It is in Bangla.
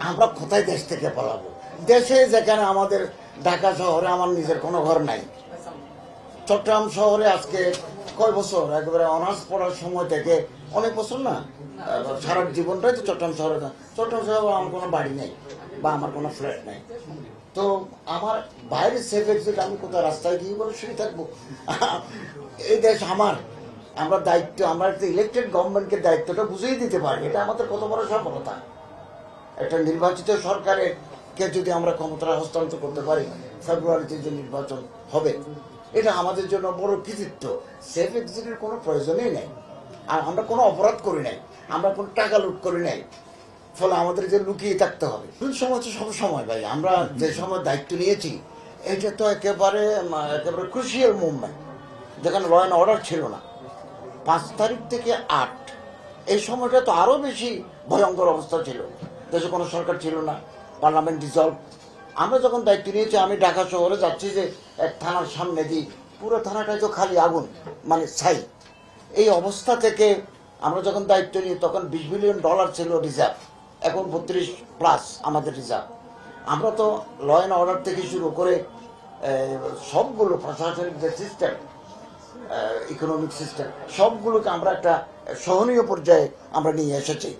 আমরা কোথায় দেশ থেকে পালাবো? দেশে যেখানে আমাদের ঢাকা শহরে আমার নিজের কোনো ঘর নাই, চট্টগ্রাম শহরে আজকে কয় বছর একেবারে অনার্স পড়ার সময় থেকে অনেক বছর না, সারা জীবনটাই তো চট্টগ্রাম শহরে। চট্টগ্রাম শহরে আমার কোনো বাড়ি নেই বা আমার কোনো ফ্ল্যাট নেই, তো আমার বাইরে সেফ এক্সিট আমি কোথাও রাস্তায় গিয়ে বলে শুয়ে থাকবো? এই দেশ আমার, আমরা দায়িত্ব, আমরা একটা ইলেকটেড গভর্নমেন্টকে দায়িত্বটা বুঝিয়ে দিতে পারি। এটা আমাদের কত বড় সফলতা। একটা নির্বাচিত সরকারের কে যদি আমরা ক্ষমতা হস্তান্তর করতে পারি, ফেব্রুয়ারিতে যে নির্বাচন হবে, এটা আমাদের জন্য বড় কৃতিত্ব। সেফ এক্সিটের কোনো প্রয়োজনই নেই, আর আমরা কোনো অপরাধ করি নাই, আমরা কোনো টাকা লুট করি নাই, ফলে আমাদের যে লুকিয়ে থাকতে হবে। সময় তো সব সময় ভাই, আমরা যে সময় দায়িত্ব নিয়েছি এটা তো একেবারে একেবারে ক্রুশিয়াল মুভমেন্ট, যেখানে ল অ্যান্ড অর্ডার ছিল না। 5 তারিখ থেকে 8 এই সময়টা তো আরও বেশি ভয়ঙ্কর অবস্থা ছিল, দেশে কোনো সরকার ছিল না, পার্লামেন্ট ডিসলভ। আমরা যখন দায়িত্ব নিয়েছি, আমি ঢাকা শহরে যাচ্ছি যে এক থানার সামনে দিই, পুরো থানাটাই তো খালি আগুন, মানে ছাই। এই অবস্থা থেকে আমরা যখন দায়িত্ব নিই তখন $20 বিলিয়ন ছিল রিজার্ভ, এখন 32+ আমাদের রিজার্ভ। আমরা তো ল অ্যান্ড অর্ডার থেকে শুরু করে সবগুলো প্রশাসনিক যে সিস্টেম, ইকোনমিক সিস্টেম, সবগুলোকে আমরা একটা সহনীয় পর্যায়ে আমরা নিয়ে এসেছি।